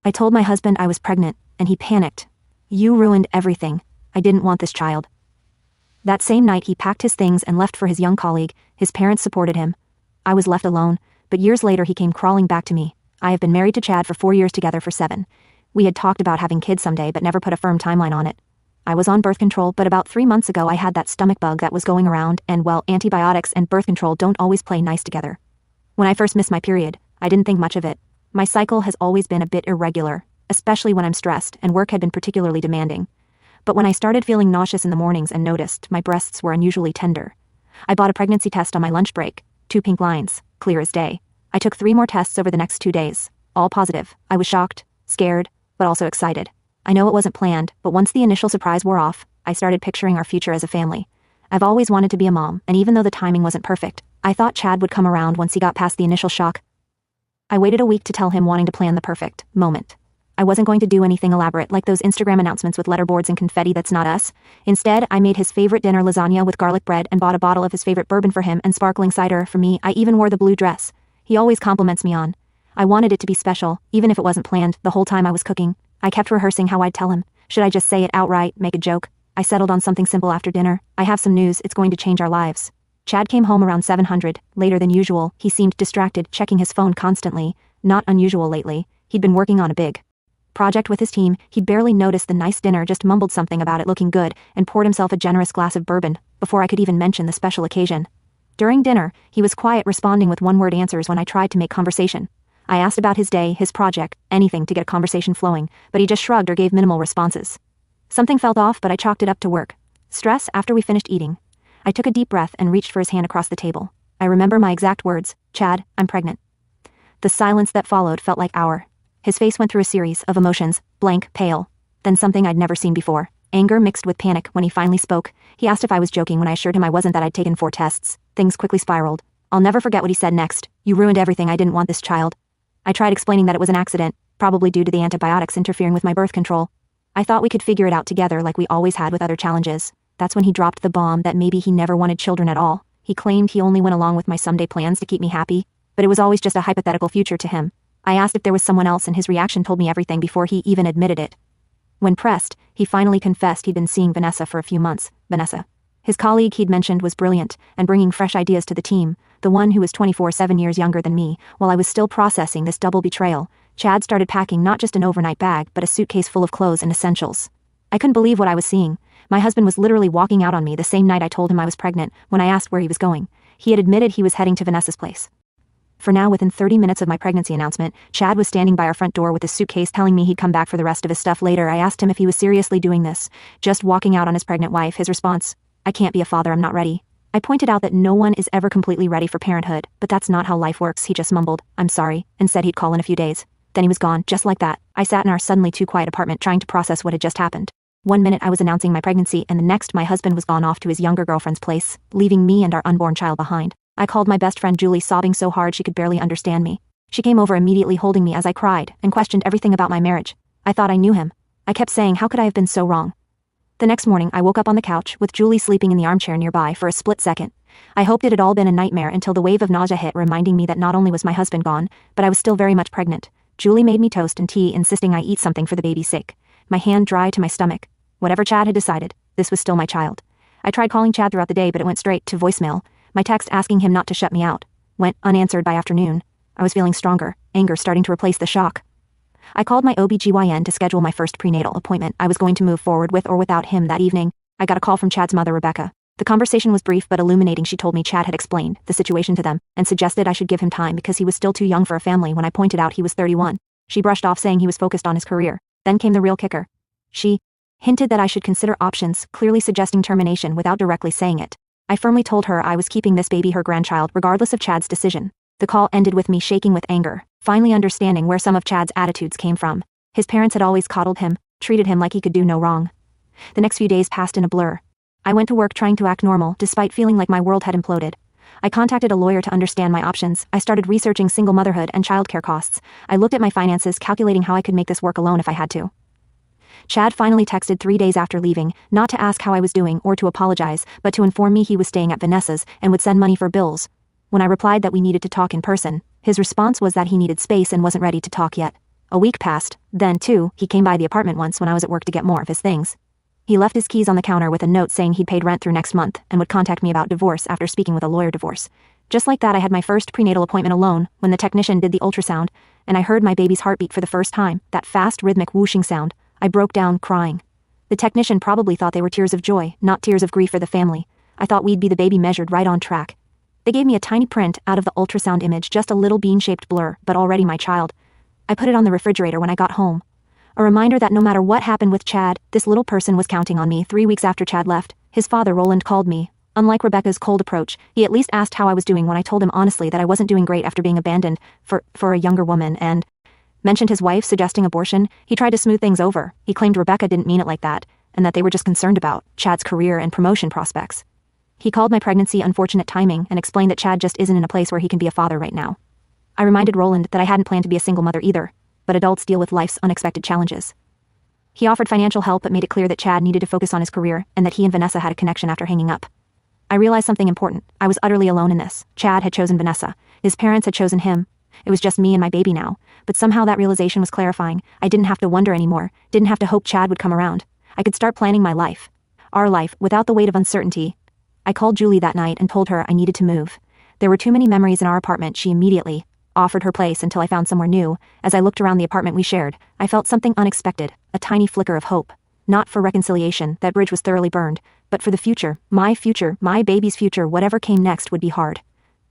I told my husband I was pregnant, and he panicked. "You ruined everything. I didn't want this child." That same night he packed his things and left for his young colleague. His parents supported him. I was left alone, but years later he came crawling back to me. I have been married to Chad for 4 years, together for 7. We had talked about having kids someday but never put a firm timeline on it. I was on birth control, but about 3 months ago I had that stomach bug that was going around, and well, antibiotics and birth control don't always play nice together. When I first missed my period, I didn't think much of it. My cycle has always been a bit irregular, especially when I'm stressed, and work had been particularly demanding. But when I started feeling nauseous in the mornings and noticed my breasts were unusually tender, I bought a pregnancy test on my lunch break. 2 pink lines, clear as day. I took 3 more tests over the next 2 days, all positive. I was shocked, scared, but also excited. I know it wasn't planned, but once the initial surprise wore off, I started picturing our future as a family. I've always wanted to be a mom, and even though the timing wasn't perfect, I thought Chad would come around once he got past the initial shock. I waited a week to tell him, wanting to plan the perfect moment. I wasn't going to do anything elaborate like those Instagram announcements with letterboards and confetti. That's not us. Instead, I made his favorite dinner, lasagna with garlic bread, and bought a bottle of his favorite bourbon for him and sparkling cider for me. I even wore the blue dress he always compliments me on. I wanted it to be special, even if it wasn't planned. The whole time I was cooking, I kept rehearsing how I'd tell him. Should I just say it outright, make a joke? I settled on something simple after dinner. "I have some news, it's going to change our lives." Chad came home around 700, later than usual. He seemed distracted, checking his phone constantly. Not unusual lately. He'd been working on a big project with his team. He'd barely noticed the nice dinner, just mumbled something about it looking good, and poured himself a generous glass of bourbon, before I could even mention the special occasion. During dinner, he was quiet, responding with one-word answers when I tried to make conversation. I asked about his day, his project, anything to get a conversation flowing, but he just shrugged or gave minimal responses. Something felt off, but I chalked it up to work. Stress. After we finished eating, I took a deep breath and reached for his hand across the table. I remember my exact words: "Chad, I'm pregnant." The silence that followed felt like hour. His face went through a series of emotions: blank, pale, then something I'd never seen before, anger mixed with panic. When he finally spoke, he asked if I was joking. When I assured him I wasn't, that I'd taken 4 tests, things quickly spiraled. I'll never forget what he said next. "You ruined everything. I didn't want this child." I tried explaining that it was an accident, probably due to the antibiotics interfering with my birth control. I thought we could figure it out together like we always had with other challenges. That's when he dropped the bomb that maybe he never wanted children at all. He claimed he only went along with my someday plans to keep me happy, but it was always just a hypothetical future to him. I asked if there was someone else, and his reaction told me everything before he even admitted it. When pressed, he finally confessed he'd been seeing Vanessa for a few months. Vanessa, his colleague he'd mentioned, was brilliant and bringing fresh ideas to the team, the one who was 24, 7 years younger than me. While I was still processing this double betrayal, Chad started packing not just an overnight bag but a suitcase full of clothes and essentials. I couldn't believe what I was seeing. My husband was literally walking out on me the same night I told him I was pregnant. When I asked where he was going, he had admitted he was heading to Vanessa's place. For now, within 30 minutes of my pregnancy announcement, Chad was standing by our front door with his suitcase, telling me he'd come back for the rest of his stuff later. I asked him if he was seriously doing this, just walking out on his pregnant wife. His response: "I can't be a father, I'm not ready." I pointed out that no one is ever completely ready for parenthood, but that's not how life works. He just mumbled, "I'm sorry," and said he'd call in a few days. Then he was gone, just like that. I sat in our suddenly too quiet apartment trying to process what had just happened. One minute I was announcing my pregnancy, and the next my husband was gone off to his younger girlfriend's place, leaving me and our unborn child behind. I called my best friend Julie, sobbing so hard she could barely understand me. She came over immediately, holding me as I cried, and questioned everything about my marriage. I thought I knew him. I kept saying, how could I have been so wrong? The next morning I woke up on the couch, with Julie sleeping in the armchair nearby. For a split second, I hoped it had all been a nightmare, until the wave of nausea hit, reminding me that not only was my husband gone, but I was still very much pregnant. Julie made me toast and tea, insisting I eat something for the baby's sake. My hand dry to my stomach. Whatever Chad had decided, this was still my child. I tried calling Chad throughout the day, but it went straight to voicemail. My text asking him not to shut me out went unanswered by afternoon. I was feeling stronger, anger starting to replace the shock. I called my OBGYN to schedule my first prenatal appointment. I was going to move forward with or without him that evening. I got a call from Chad's mother, Rebecca. The conversation was brief but illuminating. She told me Chad had explained the situation to them, and suggested I should give him time because he was still too young for a family. When I pointed out he was 31, she brushed off, saying he was focused on his career. Then came the real kicker. She hinted that I should consider options, clearly suggesting termination without directly saying it. I firmly told her I was keeping this baby, her grandchild, regardless of Chad's decision. The call ended with me shaking with anger, finally understanding where some of Chad's attitudes came from. His parents had always coddled him, treated him like he could do no wrong. The next few days passed in a blur. I went to work trying to act normal, despite feeling like my world had imploded. I contacted a lawyer to understand my options. I started researching single motherhood and childcare costs. I looked at my finances, calculating how I could make this work alone if I had to. Chad finally texted 3 days after leaving, not to ask how I was doing or to apologize, but to inform me he was staying at Vanessa's and would send money for bills. When I replied that we needed to talk in person, his response was that he needed space and wasn't ready to talk yet. A week passed, then, too, he came by the apartment once when I was at work to get more of his things. He left his keys on the counter with a note saying he'd paid rent through next month and would contact me about divorce after speaking with a lawyer. Divorce. Just like that, I had my first prenatal appointment alone when the technician did the ultrasound, and I heard my baby's heartbeat for the first time, that fast, rhythmic whooshing sound. I broke down, crying. The technician probably thought they were tears of joy, not tears of grief for the family. I thought we'd be the baby measured right on track. They gave me a tiny print out of the ultrasound image, just a little bean-shaped blur, but already my child. I put it on the refrigerator when I got home. A reminder that no matter what happened with Chad, this little person was counting on me. 3 weeks after Chad left, his father, Roland, called me. Unlike Rebecca's cold approach, he at least asked how I was doing when I told him honestly that I wasn't doing great after being abandoned for a younger woman, and mentioned his wife suggesting abortion. He tried to smooth things over. He claimed Rebecca didn't mean it like that, and that they were just concerned about Chad's career and promotion prospects. He called my pregnancy unfortunate timing and explained that Chad just isn't in a place where he can be a father right now. I reminded Roland that I hadn't planned to be a single mother either, but adults deal with life's unexpected challenges. He offered financial help but made it clear that Chad needed to focus on his career and that he and Vanessa had a connection after hanging up. I realized something important. I was utterly alone in this. Chad had chosen Vanessa. His parents had chosen him. It was just me and my baby now, but somehow that realization was clarifying. I didn't have to wonder anymore, didn't have to hope Chad would come around. I could start planning my life. Our life, without the weight of uncertainty. I called Julie that night and told her I needed to move. There were too many memories in our apartment. She immediately offered her place until I found somewhere new. As I looked around the apartment we shared, I felt something unexpected, a tiny flicker of hope. Not for reconciliation, that bridge was thoroughly burned, but for the future, my baby's future. Whatever came next would be hard.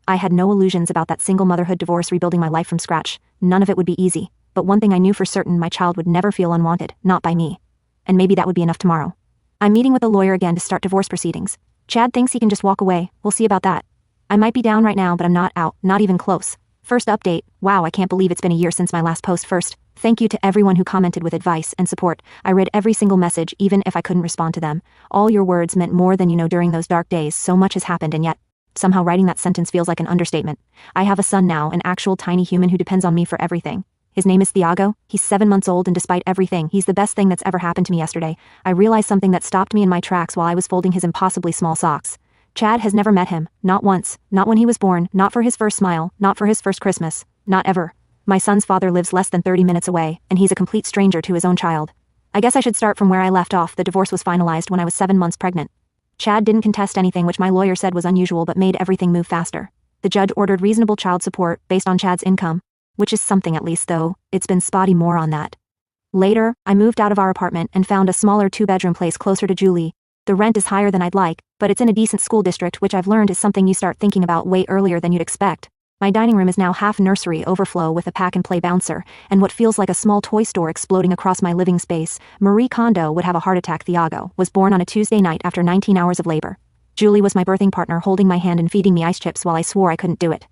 I had no illusions about that single motherhood divorce rebuilding my life from scratch. None of it would be easy, but one thing I knew for certain: my child would never feel unwanted, not by me. And maybe that would be enough tomorrow. I'm meeting with a lawyer again to start divorce proceedings. Chad thinks he can just walk away. We'll see about that. I might be down right now, but I'm not out, not even close. First update. Wow, I can't believe it's been a year since my last post. First, thank you to everyone who commented with advice and support. I read every single message, even if I couldn't respond to them. All your words meant more than you know during those dark days. So much has happened, and yet, somehow writing that sentence feels like an understatement. I have a son now, an actual tiny human who depends on me for everything. His name is Thiago. He's 7 months old, and despite everything, he's the best thing that's ever happened to me. Yesterday, I realized something that stopped me in my tracks while I was folding his impossibly small socks. Chad has never met him, not once, not when he was born, not for his first smile, not for his first Christmas, not ever. My son's father lives less than 30 minutes away, and he's a complete stranger to his own child. I guess I should start from where I left off. The divorce was finalized when I was 7 months pregnant. Chad didn't contest anything, which my lawyer said was unusual but made everything move faster. The judge ordered reasonable child support based on Chad's income, which is something at least, though it's been spotty. More on that later. I moved out of our apartment and found a smaller 2-bedroom place closer to Julie. The rent is higher than I'd like, but it's in a decent school district, which I've learned is something you start thinking about way earlier than you'd expect. My dining room is now half nursery overflow with a pack-and-play bouncer, and what feels like a small toy store exploding across my living space. Marie Kondo would have a heart attack. Thiago was born on a Tuesday night after 19 hours of labor. Julie was my birthing partner, holding my hand and feeding me ice chips while I swore I couldn't do it.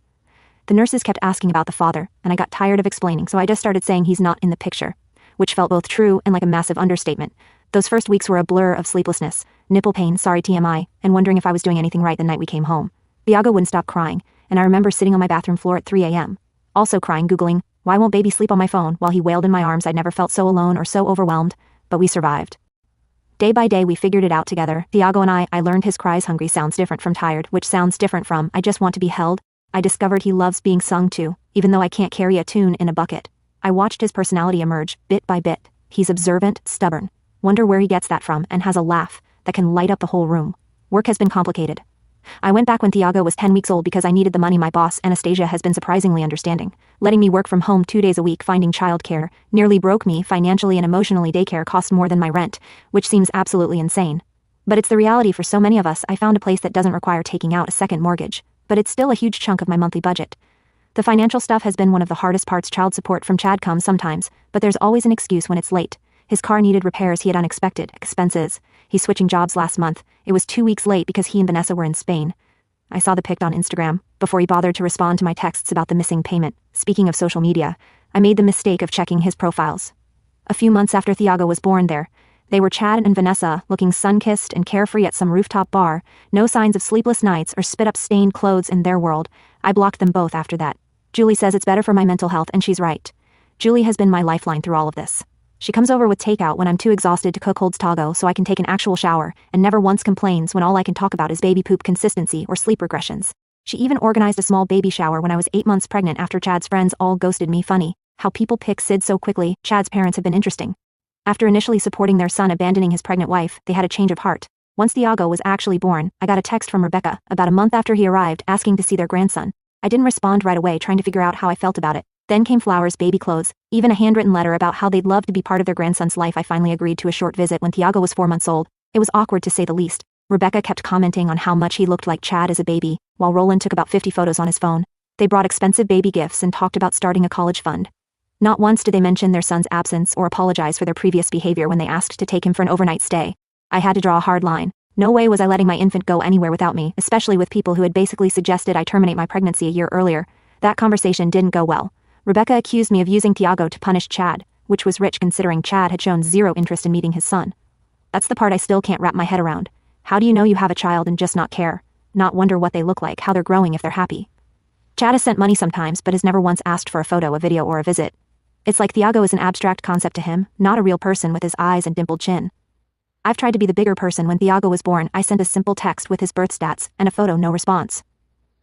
The nurses kept asking about the father, and I got tired of explaining, so I just started saying he's not in the picture, which felt both true and like a massive understatement. Those first weeks were a blur of sleeplessness, nipple pain, sorry TMI, and wondering if I was doing anything right the night we came home. Thiago wouldn't stop crying, and I remember sitting on my bathroom floor at 3 a.m. Also crying, Googling, why won't baby sleep on my phone, while he wailed in my arms. I'd never felt so alone or so overwhelmed, but we survived. Day by day we figured it out together. Thiago and I learned his cries. Hungry sounds different from tired, which sounds different from I just want to be held. I discovered he loves being sung to, even though I can't carry a tune in a bucket. I watched his personality emerge, bit by bit. He's observant, stubborn. Wonder where he gets that from, and has a laugh that can light up the whole room. Work has been complicated. I went back when Thiago was 10 weeks old because I needed the money. My boss, Anastasia, has been surprisingly understanding, letting me work from home 2 days a week. Finding childcare nearly broke me financially and emotionally. Daycare costs more than my rent, which seems absolutely insane. But it's the reality for so many of us. I found a place that doesn't require taking out a second mortgage, but it's still a huge chunk of my monthly budget. The financial stuff has been one of the hardest parts. Child support from Chad comes sometimes, but there's always an excuse when it's late. His car needed repairs. He had unexpected expenses. He's switching jobs last month. It was 2 weeks late because he and Vanessa were in Spain. I saw the pic on Instagram before he bothered to respond to my texts about the missing payment. Speaking of social media, I made the mistake of checking his profiles. A few months after Thiago was born they were Chad and Vanessa, looking sun-kissed and carefree at some rooftop bar. No signs of sleepless nights or spit-up-stained clothes in their world. I blocked them both after that. Julie says it's better for my mental health, and she's right. Julie has been my lifeline through all of this. She comes over with takeout when I'm too exhausted to cook, holds Tago so I can take an actual shower, and never once complains when all I can talk about is baby poop consistency or sleep regressions. She even organized a small baby shower when I was 8 months pregnant after Chad's friends all ghosted me. Funny How people pick Sid so quickly. Chad's parents have been interesting. After initially supporting their son abandoning his pregnant wife, they had a change of heart. Once Thiago was actually born, I got a text from Rebecca, about a month after he arrived, asking to see their grandson. I didn't respond right away, trying to figure out how I felt about it. Then came flowers, baby clothes, even a handwritten letter about how they'd love to be part of their grandson's life. I finally agreed to a short visit when Thiago was 4 months old. It was awkward to say the least. Rebecca kept commenting on how much he looked like Chad as a baby, while Roland took about 50 photos on his phone. They brought expensive baby gifts and talked about starting a college fund. Not once did they mention their son's absence or apologize for their previous behavior when they asked to take him for an overnight stay. I had to draw a hard line. No way was I letting my infant go anywhere without me, especially with people who had basically suggested I terminate my pregnancy a year earlier. That conversation didn't go well. Rebecca accused me of using Thiago to punish Chad, which was rich considering Chad had shown zero interest in meeting his son. That's the part I still can't wrap my head around. How do you know you have a child and just not care? Not wonder what they look like, how they're growing, if they're happy. Chad has sent money sometimes but has never once asked for a photo, a video, or a visit. It's like Thiago is an abstract concept to him, not a real person with his eyes and dimpled chin. I've tried to be the bigger person. When Thiago was born, I sent a simple text with his birth stats and a photo, no response.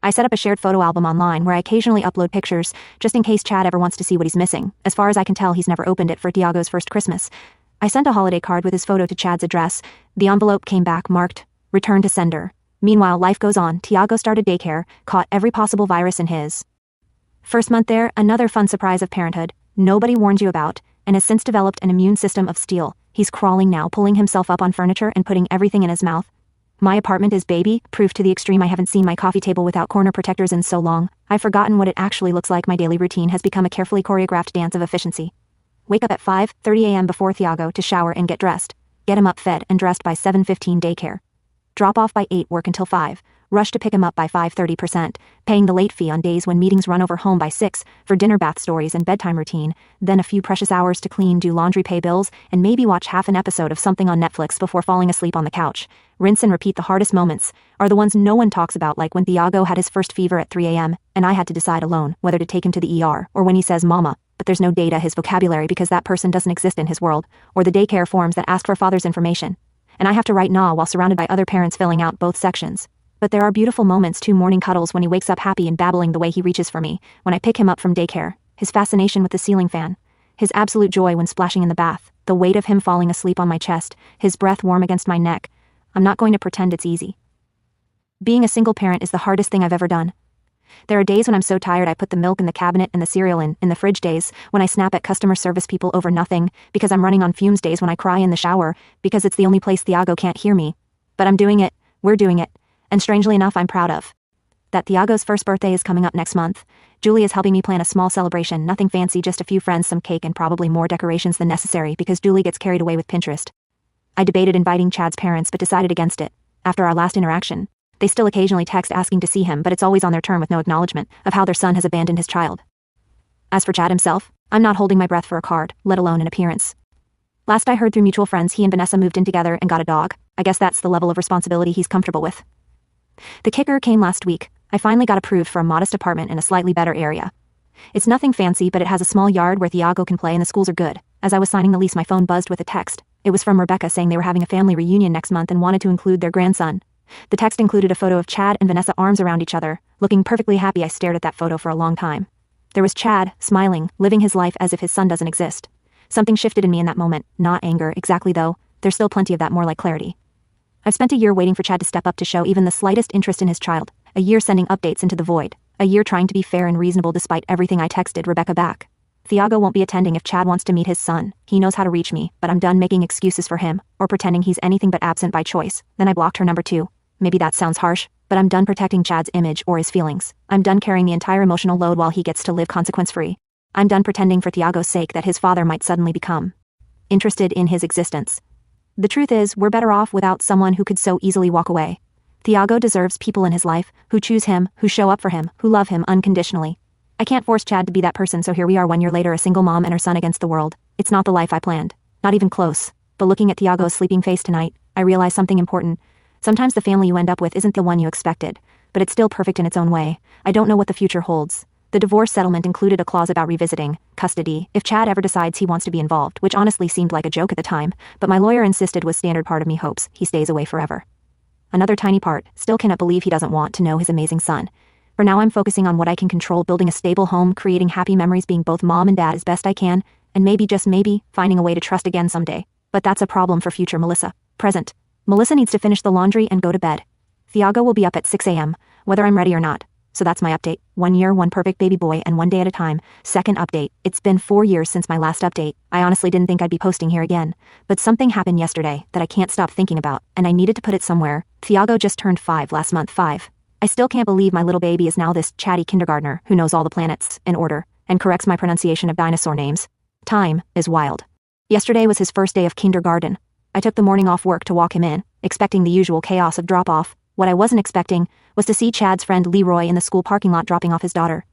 I set up a shared photo album online where I occasionally upload pictures, just in case Chad ever wants to see what he's missing. As far as I can tell, he's never opened it for Thiago's first Christmas. I sent a holiday card with his photo to Chad's address. The envelope came back marked, "Return to sender." Meanwhile, life goes on. Thiago started daycare, caught every possible virus in his first month there, another fun surprise of parenthood, nobody warned you about, and has since developed an immune system of steel. He's crawling now, pulling himself up on furniture and putting everything in his mouth. My apartment is baby proof to the extreme. I haven't seen my coffee table without corner protectors in so long. I've forgotten what it actually looks like. My daily routine has become a carefully choreographed dance of efficiency. Wake up at 5:30 a.m. before Thiago to shower and get dressed. Get him up, fed, and dressed by 7:15 daycare. Drop off by 8, work until 5. Rush to pick him up by 5:30%, paying the late fee on days when meetings run over, home by 6, for dinner, bath stories, and bedtime routine, then a few precious hours to clean, do laundry, pay bills, and maybe watch half an episode of something on Netflix before falling asleep on the couch. Rinse and repeat. The hardest moments are the ones no one talks about, like when Thiago had his first fever at 3 a.m., and I had to decide alone whether to take him to the ER, or when he says mama, but there's no data his vocabulary because that person doesn't exist in his world, or the daycare forms that ask for father's information. And I have to write nah while surrounded by other parents filling out both sections. But there are beautiful moments too. Morning cuddles when he wakes up happy and babbling, the way he reaches for me when I pick him up from daycare, his fascination with the ceiling fan, his absolute joy when splashing in the bath, the weight of him falling asleep on my chest, his breath warm against my neck. I'm not going to pretend it's easy. Being a single parent is the hardest thing I've ever done. There are days when I'm so tired I put the milk in the cabinet and the cereal in the fridge, days when I snap at customer service people over nothing because I'm running on fumes, days when I cry in the shower because it's the only place Thiago can't hear me. But I'm doing it, we're doing it, and strangely enough I'm proud of that. Thiago's first birthday is coming up next month. Julie is helping me plan a small celebration, nothing fancy, just a few friends, some cake, and probably more decorations than necessary because Julie gets carried away with Pinterest. I debated inviting Chad's parents but decided against it. After our last interaction, they still occasionally text asking to see him, but it's always on their turn with no acknowledgement of how their son has abandoned his child. As for Chad himself, I'm not holding my breath for a card, let alone an appearance. Last I heard through mutual friends, he and Vanessa moved in together and got a dog. I guess that's the level of responsibility he's comfortable with. The kicker came last week. I finally got approved for a modest apartment in a slightly better area. It's nothing fancy, but it has a small yard where Thiago can play and the schools are good. As I was signing the lease, my phone buzzed with a text. It was from Rebecca saying they were having a family reunion next month and wanted to include their grandson. The text included a photo of Chad and Vanessa, arms around each other, looking perfectly happy. I stared at that photo for a long time. There was Chad, smiling, living his life as if his son doesn't exist. Something shifted in me in that moment, not anger exactly though, there's still plenty of that, more like clarity. I've spent a year waiting for Chad to step up, to show even the slightest interest in his child, a year sending updates into the void, a year trying to be fair and reasonable despite everything. I texted Rebecca back. Thiago won't be attending if Chad wants to meet his son. He knows how to reach me, but I'm done making excuses for him, or pretending he's anything but absent by choice. Then I blocked her number 2. Maybe that sounds harsh, but I'm done protecting Chad's image or his feelings. I'm done carrying the entire emotional load while he gets to live consequence-free. I'm done pretending for Thiago's sake that his father might suddenly become interested in his existence. The truth is, we're better off without someone who could so easily walk away. Thiago deserves people in his life who choose him, who show up for him, who love him unconditionally. I can't force Chad to be that person, so here we are 1 year later, a single mom and her son against the world. It's not the life I planned. Not even close. But looking at Thiago's sleeping face tonight, I realized something important. Sometimes the family you end up with isn't the one you expected, but it's still perfect in its own way. I don't know what the future holds. The divorce settlement included a clause about revisiting custody if Chad ever decides he wants to be involved, which honestly seemed like a joke at the time, but my lawyer insisted was standard. Part of me hopes he stays away forever. Another tiny part still cannot believe he doesn't want to know his amazing son. For now I'm focusing on what I can control, building a stable home, creating happy memories, being both mom and dad as best I can, and maybe, just maybe, finding a way to trust again someday. But that's a problem for future Melissa. Present. Melissa needs to finish the laundry and go to bed. Thiago will be up at 6 a.m., whether I'm ready or not. So that's my update. 1 year, one perfect baby boy, and one day at a time. Second update. It's been 4 years since my last update. I honestly didn't think I'd be posting here again. But something happened yesterday that I can't stop thinking about, and I needed to put it somewhere. Thiago just turned 5 last month. 5. I still can't believe my little baby is now this chatty kindergartner who knows all the planets in order and corrects my pronunciation of dinosaur names. Time is wild. Yesterday was his first day of kindergarten. I took the morning off work to walk him in, expecting the usual chaos of drop-off. What I wasn't expecting was to see Chad's friend Leroy in the school parking lot dropping off his daughter.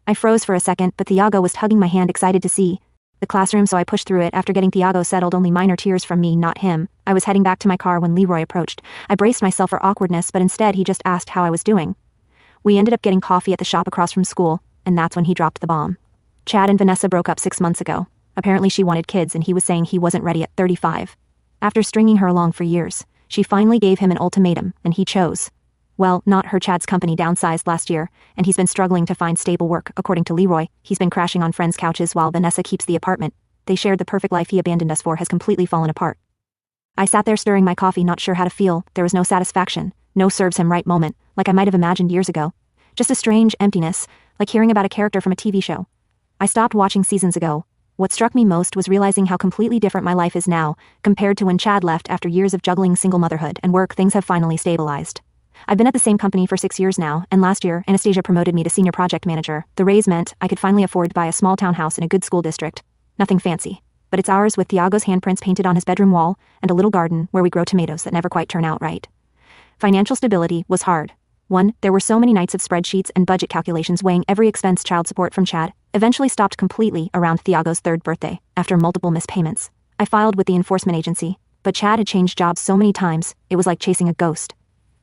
I froze for a second, but Thiago was hugging my hand, excited to see the classroom, so I pushed through it. After getting Thiago settled, only minor tears from me, not him. I was heading back to my car when Leroy approached. I braced myself for awkwardness, but instead he just asked how I was doing. We ended up getting coffee at the shop across from school, and that's when he dropped the bomb. Chad and Vanessa broke up 6 months ago. Apparently she wanted kids, and he was saying he wasn't ready at 35. After stringing her along for years, she finally gave him an ultimatum, and he chose. Well, not her. Chad's company downsized last year, and he's been struggling to find stable work. According to Leroy, he's been crashing on friends' couches while Vanessa keeps the apartment. They shared the perfect life he abandoned us for has completely fallen apart. I sat there stirring my coffee, not sure how to feel. There was no satisfaction, no serves him right moment, like I might have imagined years ago. Just a strange emptiness, like hearing about a character from a TV show. I stopped watching seasons ago. What struck me most was realizing how completely different my life is now, compared to when Chad left. After years of juggling single motherhood and work, things have finally stabilized. I've been at the same company for 6 years now, and last year, Anastasia promoted me to senior project manager. The raise meant I could finally afford to buy a small townhouse in a good school district. Nothing fancy, but it's ours, with Thiago's handprints painted on his bedroom wall, and a little garden where we grow tomatoes that never quite turn out right. Financial stability was hard. 1. There were so many nights of spreadsheets and budget calculations weighing every expense. Child support from Chad eventually stopped completely around Thiago's 3rd birthday, after multiple missed payments. I filed with the enforcement agency, but Chad had changed jobs so many times, it was like chasing a ghost.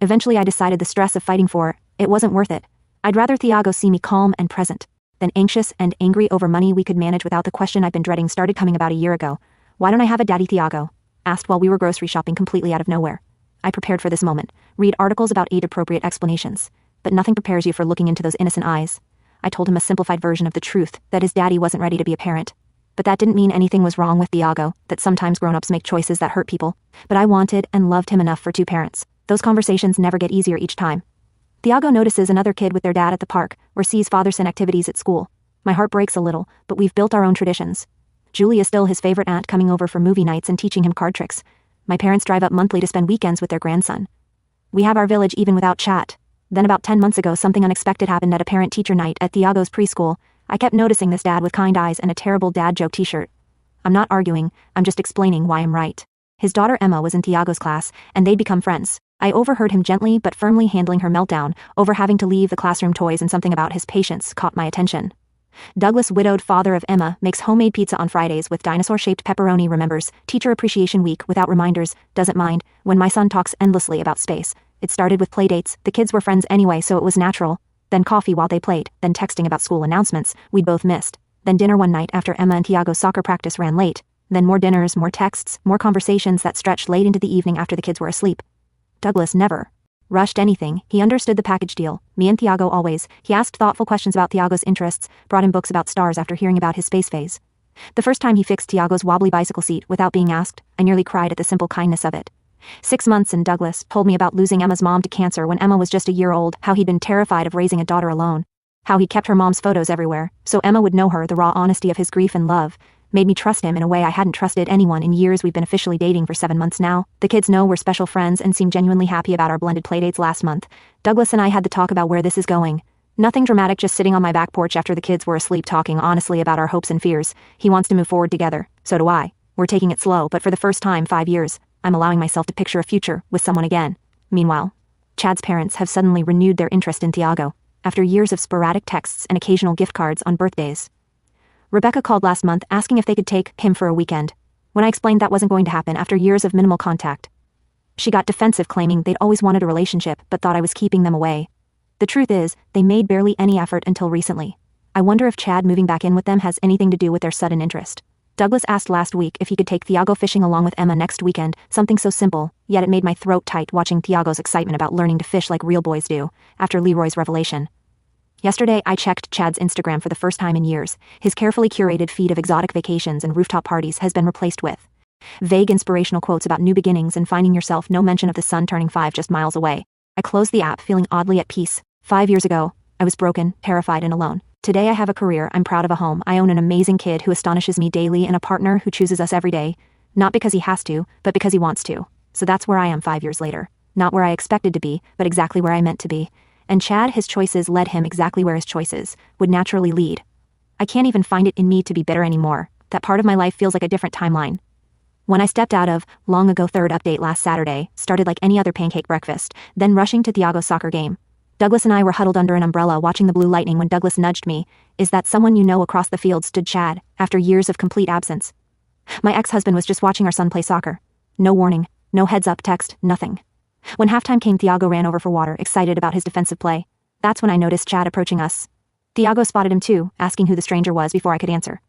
Eventually I decided the stress of fighting for it wasn't worth it. I'd rather Thiago see me calm and present than anxious and angry over money we could manage without. The question I've been dreading started coming about a year ago. Why don't I have a daddy? Thiago asked while we were grocery shopping, completely out of nowhere. I prepared for this moment, read articles about age-appropriate explanations, but nothing prepares you for looking into those innocent eyes. I told him a simplified version of the truth, that his daddy wasn't ready to be a parent. But that didn't mean anything was wrong with Thiago, that sometimes grown-ups make choices that hurt people. But I wanted and loved him enough for 2 parents. Those conversations never get easier each time. Thiago notices another kid with their dad at the park, or sees father-son activities at school. My heart breaks a little, but we've built our own traditions. Julie is still his favorite aunt, coming over for movie nights and teaching him card tricks. My parents drive up monthly to spend weekends with their grandson. We have our village even without chat. Then about 10 months ago, something unexpected happened at a parent-teacher night at Thiago's preschool. I kept noticing this dad with kind eyes and a terrible dad joke t-shirt. I'm not arguing, I'm just explaining why I'm right. His daughter Emma was in Thiago's class, and they'd become friends. I overheard him gently but firmly handling her meltdown over having to leave the classroom. Toys and something about his patience caught my attention. Douglas, widowed father of Emma, makes homemade pizza on Fridays with dinosaur-shaped pepperoni. Remembers Teacher Appreciation Week without reminders. Doesn't mind when my son talks endlessly about space. It started with playdates. The kids were friends anyway, so it was natural. Then coffee while they played. Then texting about school announcements we'd both missed. Then dinner one night after Emma and Thiago's soccer practice ran late. Then more dinners, more texts, more conversations that stretched late into the evening after the kids were asleep. Douglas never rushed anything. He understood the package deal. Me and Thiago always. He asked thoughtful questions about Thiago's interests, brought him books about stars after hearing about his space phase. The first time he fixed Thiago's wobbly bicycle seat without being asked, I nearly cried at the simple kindness of it. 6 months and Douglas told me about losing Emma's mom to cancer when Emma was just a year old, how he'd been terrified of raising a daughter alone, how he kept her mom's photos everywhere, so Emma would know her. The raw honesty of his grief and love made me trust him in a way I hadn't trusted anyone in years. We've been officially dating for 7 months now. The kids know we're special friends and seem genuinely happy about our blended playdates. Last month, Douglas and I had the talk about where this is going. Nothing dramatic, just sitting on my back porch after the kids were asleep, talking honestly about our hopes and fears. He wants to move forward together, so do I. We're taking it slow, but for the first time 5 years, I'm allowing myself to picture a future with someone again. Meanwhile, Chad's parents have suddenly renewed their interest in Thiago, after years of sporadic texts and occasional gift cards on birthdays. Rebecca called last month asking if they could take him for a weekend. When I explained that wasn't going to happen after years of minimal contact, she got defensive, claiming they'd always wanted a relationship but thought I was keeping them away. The truth is, they made barely any effort until recently. I wonder if Chad moving back in with them has anything to do with their sudden interest. Douglas asked last week if he could take Thiago fishing along with Emma next weekend, something so simple, yet it made my throat tight watching Thiago's excitement about learning to fish like real boys do, after Leroy's revelation. Yesterday, I checked Chad's Instagram for the first time in years. His carefully curated feed of exotic vacations and rooftop parties has been replaced with vague inspirational quotes about new beginnings and finding yourself, no mention of the sun turning 5 just miles away. I closed the app feeling oddly at peace. 5 years ago, I was broken, terrified, and alone. Today I have a career, I'm proud of a home, I own an amazing kid who astonishes me daily and a partner who chooses us every day. Not because he has to, but because he wants to. So that's where I am 5 years later. Not where I expected to be, but exactly where I meant to be. And Chad, his choices led him exactly where his choices would naturally lead. I can't even find it in me to be bitter anymore. That part of my life feels like a different timeline. When I stepped out of long ago third update last Saturday, started like any other pancake breakfast, then rushing to Thiago's soccer game. Douglas and I were huddled under an umbrella watching the blue lightning when Douglas nudged me. Is that someone you know? Across the field stood Chad, after years of complete absence. My ex-husband was just watching our son play soccer. No warning, no heads-up text, nothing. When halftime came, Thiago ran over for water, excited about his defensive play. That's when I noticed Chad approaching us. Thiago spotted him too, asking who the stranger was before I could answer.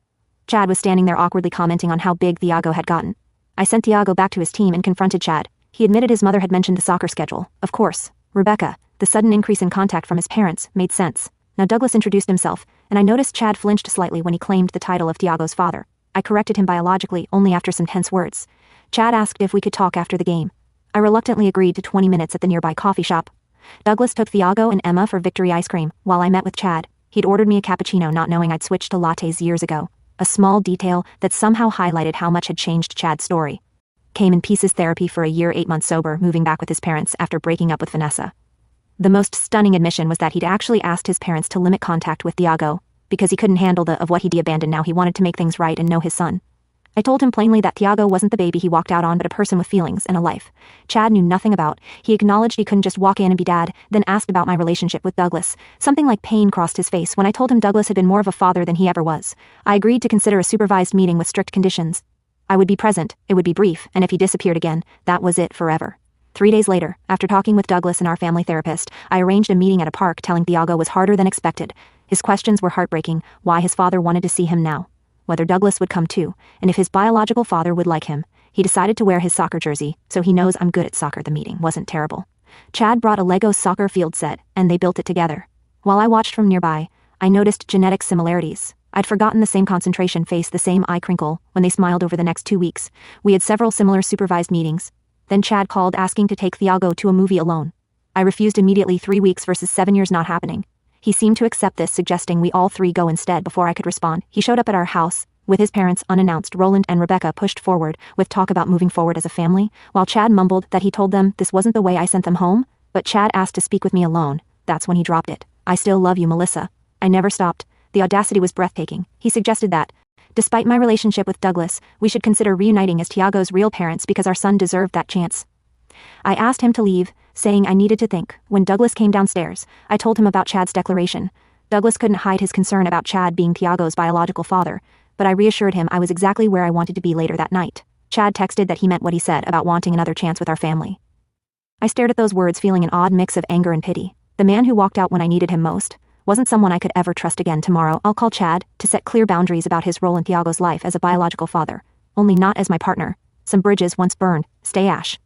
Chad was standing there awkwardly commenting on how big Thiago had gotten. I sent Thiago back to his team and confronted Chad. He admitted his mother had mentioned the soccer schedule. Of course, Rebecca, the sudden increase in contact from his parents, made sense. Now Douglas introduced himself, and I noticed Chad flinched slightly when he claimed the title of Thiago's father. I corrected him biologically, only after some tense words. Chad asked if we could talk after the game. I reluctantly agreed to 20 minutes at the nearby coffee shop. Douglas took Thiago and Emma for Victory ice cream, while I met with Chad. He'd ordered me a cappuccino, not knowing I'd switched to lattes years ago. A small detail that somehow highlighted how much had changed Chad's story. Came in pieces: therapy for a year, 8 months sober, moving back with his parents after breaking up with Vanessa. The most stunning admission was that he'd actually asked his parents to limit contact with Thiago, because he couldn't handle the of what he'd abandoned. Now he wanted to make things right and know his son. I told him plainly that Thiago wasn't the baby he walked out on, but a person with feelings and a life Chad knew nothing about. He acknowledged he couldn't just walk in and be dad, then asked about my relationship with Douglas. Something like pain crossed his face when I told him Douglas had been more of a father than he ever was. I agreed to consider a supervised meeting with strict conditions. I would be present, it would be brief, and if he disappeared again, that was it forever. 3 days later, after talking with Douglas and our family therapist, I arranged a meeting at a park, telling Thiago was harder than expected. His questions were heartbreaking: why his father wanted to see him now, whether Douglas would come too, and if his biological father would like him. He decided to wear his soccer jersey, so he knows I'm good at soccer. The meeting wasn't terrible. Chad brought a Lego soccer field set, and they built it together. While I watched from nearby, I noticed genetic similarities. I'd forgotten the same concentration face, the same eye crinkle, when they smiled. Over the next 2 weeks, we had several similar supervised meetings. Then Chad called asking to take Thiago to a movie alone. I refused immediately. 3 weeks versus 7 years, not happening. He seemed to accept this, suggesting we all three go instead. Before I could respond, he showed up at our house with his parents unannounced. Roland and Rebecca pushed forward with talk about moving forward as a family, while Chad mumbled that he told them this wasn't the way I sent them home, but Chad asked to speak with me alone. That's when he dropped it. I still love you, Melissa. I never stopped. The audacity was breathtaking. He suggested that, despite my relationship with Douglas, we should consider reuniting as Thiago's real parents because our son deserved that chance. I asked him to leave, saying I needed to think. When Douglas came downstairs, I told him about Chad's declaration. Douglas couldn't hide his concern about Chad being Thiago's biological father, but I reassured him I was exactly where I wanted to be. Later that night, Chad texted that he meant what he said about wanting another chance with our family. I stared at those words, feeling an odd mix of anger and pity. The man who walked out when I needed him most wasn't someone I could ever trust again. Tomorrow, I'll call Chad to set clear boundaries about his role in Thiago's life as a biological father, only not as my partner. Some bridges once burned, stay ash.